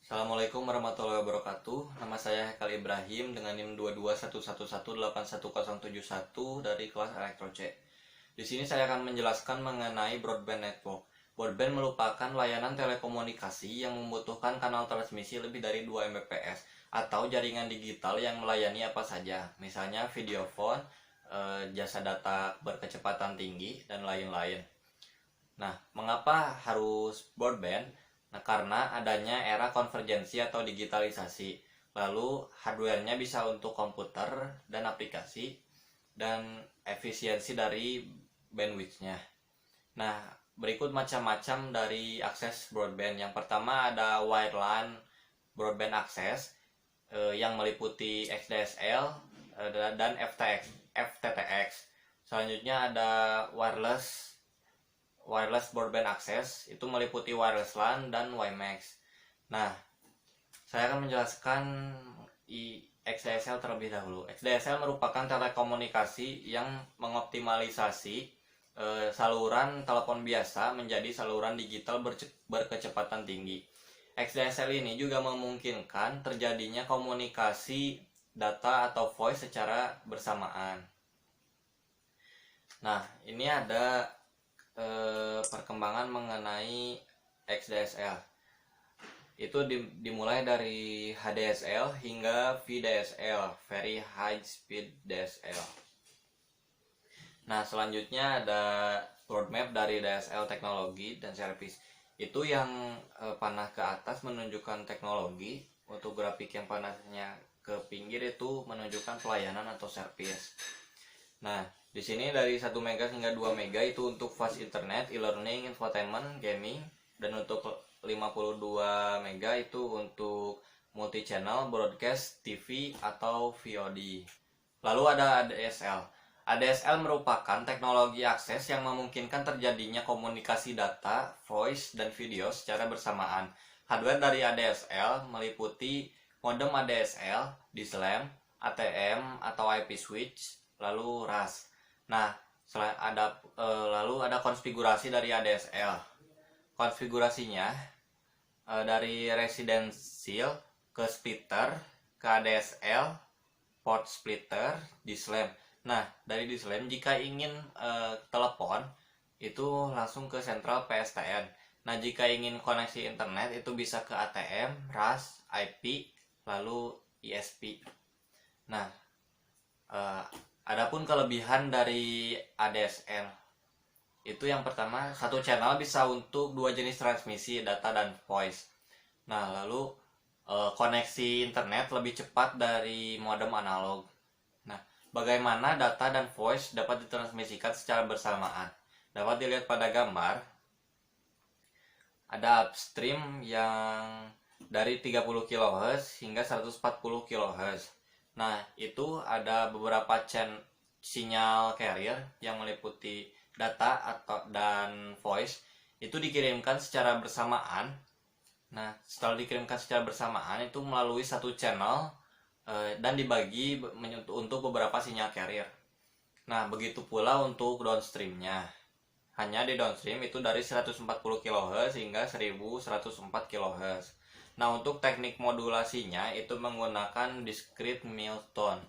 Assalamualaikum warahmatullahi wabarakatuh. Nama saya Hekal Ibrahim dengan NIM 22111818071 dari kelas Elektro C. Di sini saya akan menjelaskan mengenai broadband network. Broadband merupakan layanan telekomunikasi yang membutuhkan kanal transmisi lebih dari 2 Mbps atau jaringan digital yang melayani apa saja, misalnya video phone, jasa data berkecepatan tinggi, dan lain-lain. Nah, mengapa harus broadband? Nah, karena adanya era konvergensi atau digitalisasi. Lalu, hardware-nya bisa untuk komputer dan aplikasi, dan efisiensi dari bandwidth-nya. Nah, berikut macam-macam dari akses broadband. Yang pertama ada wireline broadband access yang meliputi XDSL dan FTTX. Selanjutnya ada wireless broadband access, itu meliputi wireless LAN dan WiMAX. Nah, saya akan menjelaskan XDSL terlebih dahulu. XDSL merupakan telekomunikasi yang mengoptimalisasi saluran telepon biasa menjadi saluran digital berkecepatan tinggi. XDSL ini juga memungkinkan terjadinya komunikasi data atau voice secara bersamaan. Nah, ini ada perkembangan mengenai XDSL. Itu dimulai dari HDSL hingga VDSL, Very High Speed DSL. Nah, selanjutnya ada roadmap dari DSL teknologi dan service. Itu yang panah ke atas menunjukkan teknologi, untuk grafik yang panahnya ke pinggir itu menunjukkan pelayanan atau service. Nah, di sini dari 1 mega hingga 2 mega itu untuk fast internet, e-learning, infotainment, gaming, dan untuk 52 mega itu untuk multi channel, broadcast, TV atau VOD. Lalu ada ADSL. ADSL merupakan teknologi akses yang memungkinkan terjadinya komunikasi data, voice, dan video secara bersamaan. Hardware dari ADSL meliputi modem ADSL, DSLAM, ATM atau IP switch, lalu RAS. Nah, lalu ada konfigurasi dari ADSL. Konfigurasinya dari residential ke splitter, ke ADSL, port splitter, DSLAM. Nah, dari DSLAM jika ingin telepon itu langsung ke sentral PSTN. Nah, jika ingin koneksi internet itu bisa ke ATM, RAS, IP, lalu ISP. Nah, adapun kelebihan dari ADSL itu yang pertama, satu channel bisa untuk 2 jenis transmisi, data dan voice. Nah, lalu koneksi internet lebih cepat dari modem analog. Nah, bagaimana data dan voice dapat ditransmisikan secara bersamaan? Dapat dilihat pada gambar. Ada upstream yang dari 30 kHz hingga 140 kHz. Nah, itu ada beberapa sinyal carrier yang meliputi data dan voice itu dikirimkan secara bersamaan. Nah, setelah dikirimkan secara bersamaan itu melalui satu channel dan dibagi untuk beberapa sinyal carrier. Nah, begitu pula untuk downstreamnya. Hanya di downstream itu dari 140 kHz hingga 1104 kHz. Nah, untuk teknik modulasinya itu menggunakan discrete miltone.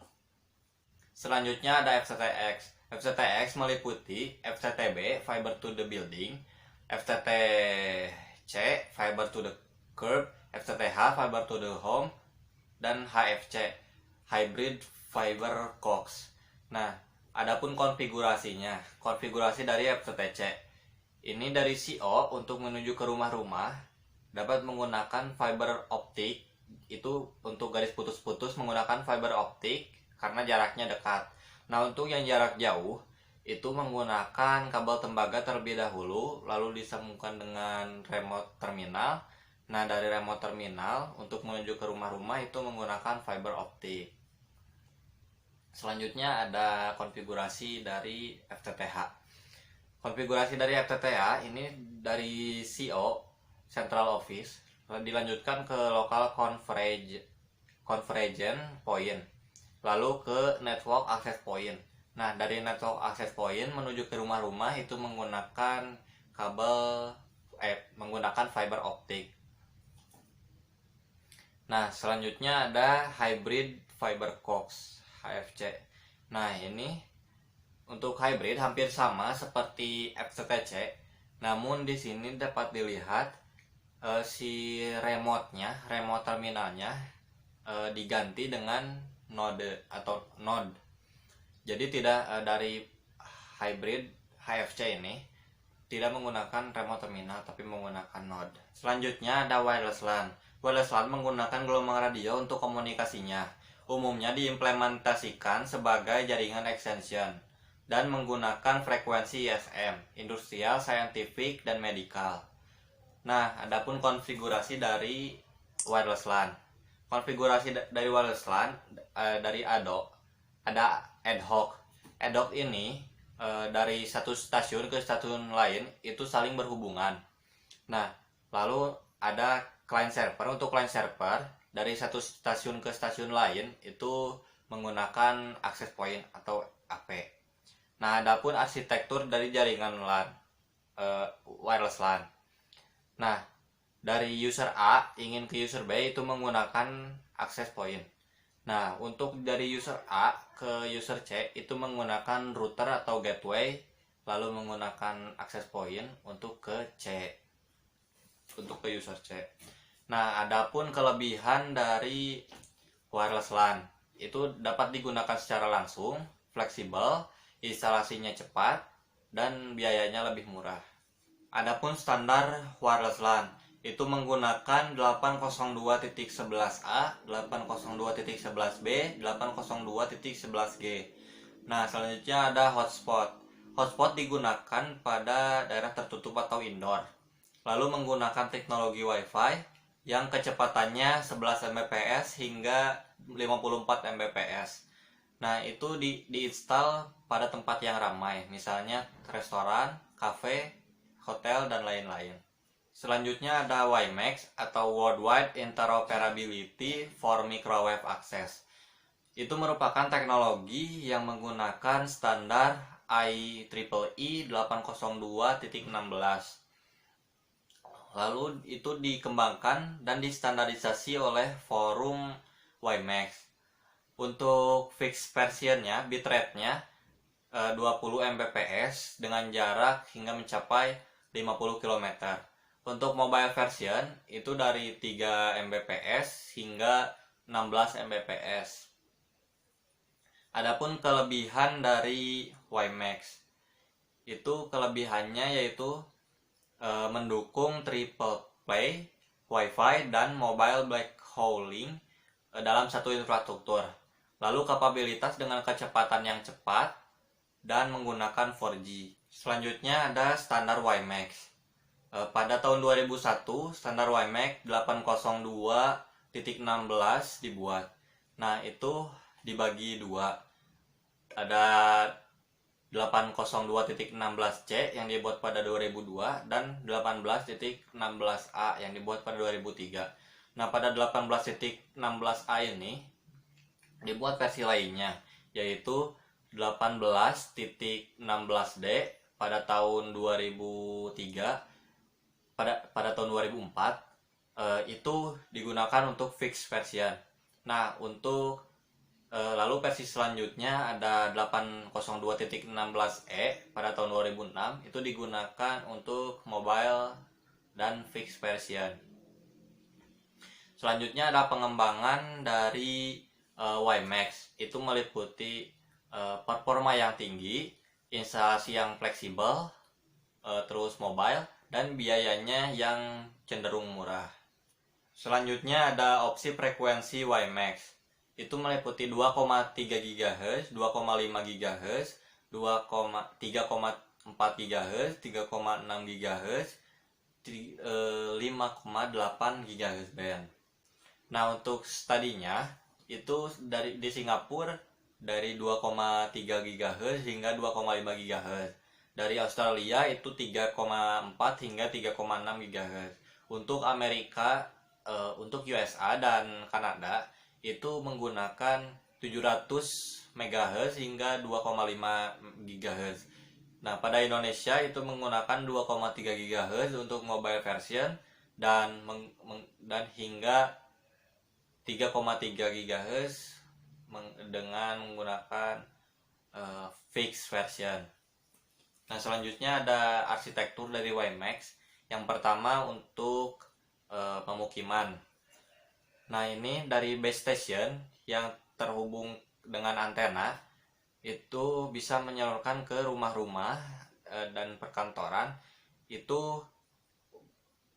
Selanjutnya ada FTTX. FTTX meliputi FTTB, Fiber to the Building, FTTC, Fiber to the Curb, FTTH, Fiber to the Home, dan HFC, Hybrid Fiber Coax. Nah, adapun konfigurasinya, konfigurasi dari FTTC ini dari CO untuk menuju ke rumah-rumah dapat menggunakan fiber optik. Itu untuk garis putus-putus menggunakan fiber optik karena jaraknya dekat. Nah, untuk yang jarak jauh itu menggunakan kabel tembaga terlebih dahulu, lalu disambungkan dengan remote terminal. Nah, dari remote terminal untuk menuju ke rumah-rumah itu menggunakan fiber optik. Selanjutnya ada konfigurasi dari FTTH. Konfigurasi dari FTTH ini dari CO, Central Office, dilanjutkan ke Local Convergence Point, lalu ke Network Access Point. Nah, dari Network Access Point menuju ke rumah-rumah itu menggunakan menggunakan fiber optik. Nah, selanjutnya ada Hybrid Fiber Coax HFC. Nah, ini untuk hybrid hampir sama seperti FTTC, namun di sini dapat dilihat si remote terminalnya diganti dengan node. Jadi tidak dari hybrid HFC ini tidak menggunakan remote terminal tapi menggunakan node. Selanjutnya ada wireless LAN. Wireless LAN menggunakan gelombang radio untuk komunikasinya. Umumnya diimplementasikan sebagai jaringan extension dan menggunakan frekuensi ISM, industrial, scientific, dan medical. Nah, adapun konfigurasi dari wireless LAN. Konfigurasi dari wireless LAN dari ADO ada ad hoc. Ad hoc ini dari satu stasiun ke stasiun lain itu saling berhubungan. Nah, lalu ada client server. Untuk client server dari satu stasiun ke stasiun lain itu menggunakan access point atau AP. Nah, adapun arsitektur dari jaringan LAN, wireless LAN. Nah, dari user A ingin ke user B itu menggunakan access point. Nah, untuk dari user A ke user C itu menggunakan router atau gateway, lalu menggunakan access point untuk ke C, untuk ke user C. Nah, adapun kelebihan dari wireless LAN itu dapat digunakan secara langsung, fleksibel, instalasinya cepat, dan biayanya lebih murah. Adapun standar wireless LAN itu menggunakan 802.11a, 802.11b, 802.11g. Nah, selanjutnya ada hotspot. Hotspot digunakan pada daerah tertutup atau indoor. Lalu menggunakan teknologi Wi-Fi yang kecepatannya 11 Mbps hingga 54 Mbps. Nah, itu diinstal pada tempat yang ramai, misalnya restoran, kafe, hotel, dan lain-lain. Selanjutnya ada WiMAX atau Worldwide Interoperability for Microwave Access. Itu merupakan teknologi yang menggunakan standar IEEE 802.16. Lalu itu dikembangkan dan distandarisasi oleh forum WiMAX. Untuk fixed versionnya, bitrate-nya 20 Mbps dengan jarak hingga mencapai 50 km. Untuk mobile version itu dari 3 Mbps hingga 16 Mbps. Adapun kelebihan dari WiMAX, itu kelebihannya yaitu mendukung triple play, Wi-Fi, dan mobile backhauling dalam satu infrastruktur. Lalu kapabilitas dengan kecepatan yang cepat dan menggunakan 4G. Selanjutnya ada standar WiMAX. Pada tahun 2001 standar WiMAX 802.16 dibuat. Nah, itu dibagi dua. Ada 802.16c yang dibuat pada 2002 dan 18.16a yang dibuat pada 2003. Nah, pada 18.16a ini dibuat versi lainnya, yaitu 18.16d pada tahun 2003. Pada tahun 2004 itu digunakan untuk fixed version. Nah, untuk lalu versi selanjutnya ada 802.16e pada tahun 2006 itu digunakan untuk mobile dan fixed version. Selanjutnya ada pengembangan dari WiMAX. Itu meliputi performa yang tinggi, instalasi yang fleksibel, terus mobile, dan biayanya yang cenderung murah. Selanjutnya ada opsi frekuensi WiMAX. Itu meliputi 2,3 GHz, 2,5 GHz, 3,4 GHz, 3,6 GHz, 5,8 GHz band. Nah, untuk studinya itu di Singapura dari 2,3 GHz hingga 2,5 GHz. Dari Australia itu 3,4 hingga 3,6 GHz. Untuk Amerika, untuk USA dan Kanada itu menggunakan 700 MHz hingga 2,5 GHz. Nah, pada Indonesia itu menggunakan 2,3 GHz untuk mobile version dan hingga 3,3 GHz dengan menggunakan fixed version. Nah, selanjutnya ada arsitektur dari WiMAX. Yang pertama untuk pemukiman. Nah, ini dari base station yang terhubung dengan antena itu bisa menyalurkan ke rumah-rumah dan perkantoran itu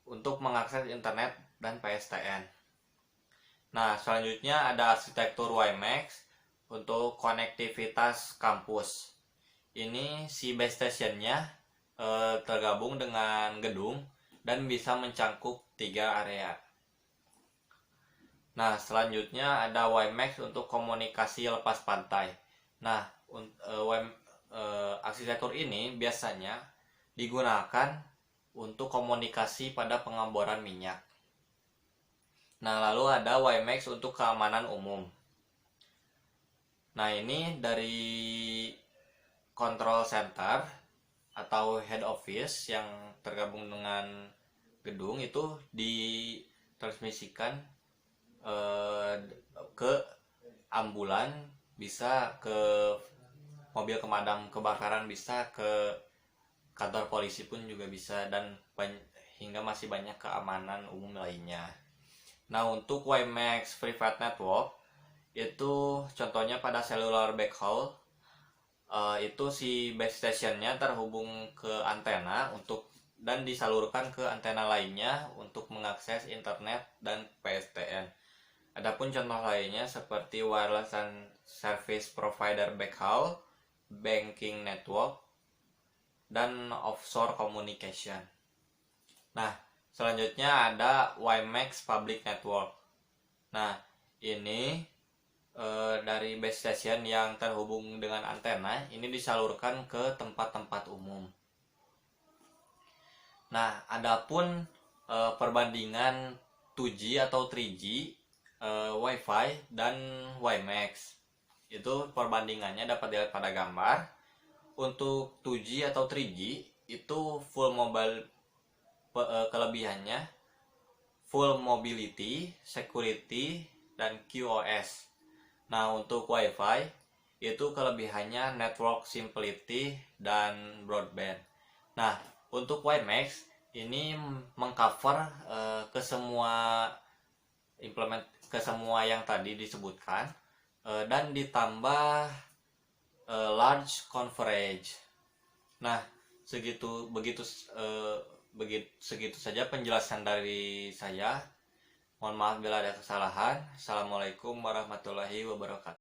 untuk mengakses internet dan PSTN. Nah, selanjutnya ada arsitektur WiMAX untuk konektivitas kampus. Ini si base stationnya tergabung dengan gedung dan bisa mencangkup 3 area. Nah, selanjutnya ada WiMAX untuk komunikasi lepas pantai. Nah, arsitektur ini biasanya digunakan untuk komunikasi pada pengeboran minyak. Nah, lalu ada WiMAX untuk keamanan umum. Nah, ini dari control center atau head office yang tergabung dengan gedung itu ditransmisikan ke ambulan, bisa ke mobil pemadam kebakaran, bisa ke kantor polisi pun juga bisa, dan hingga masih banyak keamanan umum lainnya. Nah, untuk WiMAX Private Network itu contohnya pada cellular backhaul, itu si base stationnya terhubung ke antena dan disalurkan ke antena lainnya untuk mengakses internet dan PSTN. Adapun contoh lainnya seperti wireless and service provider backhaul, banking network, dan offshore communication. Nah, selanjutnya ada WiMAX Public Network. Nah, ini dari base station yang terhubung dengan antena ini disalurkan ke tempat-tempat umum. Nah, adapun perbandingan 2G atau 3G, Wi-Fi dan WiMAX itu perbandingannya dapat dilihat pada gambar. Untuk 2G atau 3G itu full mobile, kelebihannya full mobility, security, dan QoS. Nah, untuk Wi-Fi itu kelebihannya network simplicity dan broadband. Nah, untuk WiMAX ini mengcover ke semua yang tadi disebutkan, dan ditambah large coverage. Nah, segitu saja penjelasan dari saya. Mohon maaf bila ada kesalahan. Assalamualaikum warahmatullahi wabarakatuh.